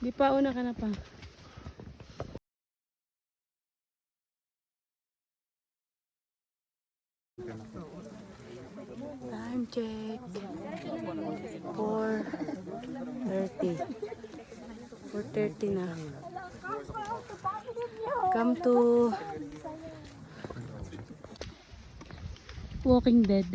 Di pa, una ka na pa. Time check. 4:30. 4:30 na. Come to Walking Dead.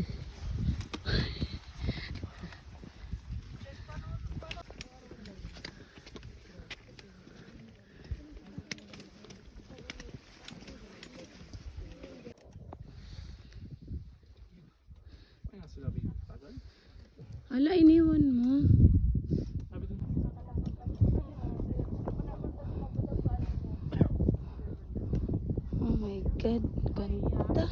Ala, iniwan mo. Oh my God, ganda.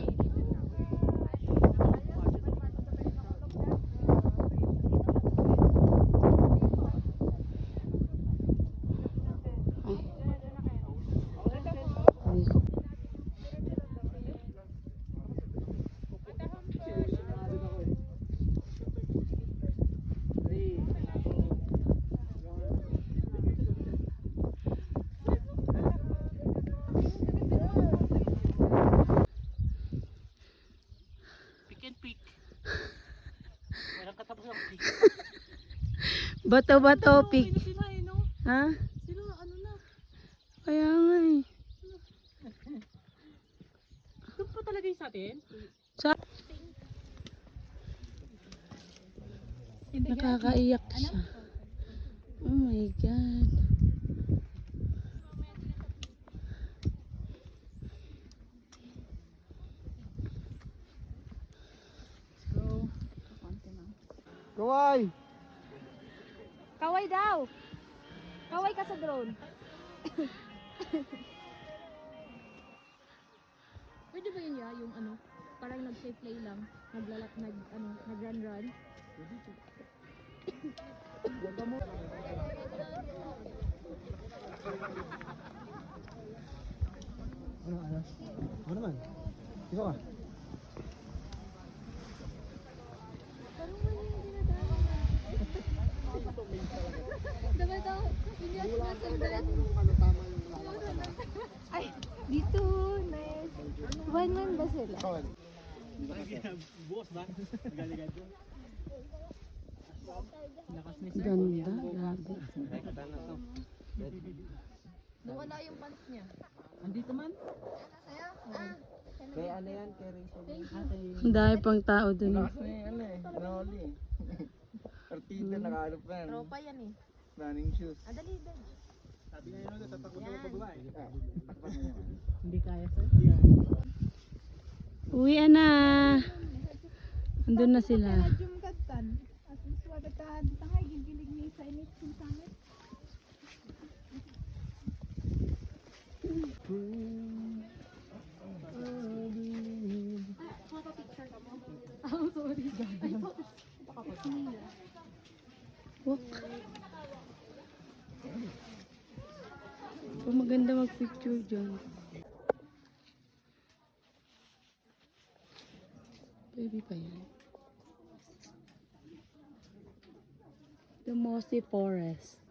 Ay. Hindi ko. Bato-bato pick. Ha? Sino ano na? Kaya nga eh. Doon pa talaga yung sa atin? Sa nakakaiyak siya. Oh my God. Kaway! Kaway daw. Kaway ka sa drone. Pwede ba yun ya, yung ano, parang nag-safe play lang, nag-run. Ano? Ano naman? Ikaw ka? Diba daw, hindi ako nasundan. Ay, dito, nice. One man ba sila? Bukas ba? Galigad doon. Ganda, grabe. Wala yung pants niya. Andito man? Saya? Kaya ano yan? Kay Rachel. Ang dami pang tao dun. Lakas na yung ano eh. Nahuli eh. Partida nakahalap na yan. Tropa yan eh. Running shoes. Dali. Sabi nga yun, tatakot na pagbabae. Takpan mo yan. Hindi kaya sir. Uwian na. Andun na sila. Jum katan. At iswagatan. Tangay, gigilig ni sa init. Sangit. Oh, sorry. Walk. Oh, maganda mag-picture dyan. Baby pa yan. The Mossy Forest.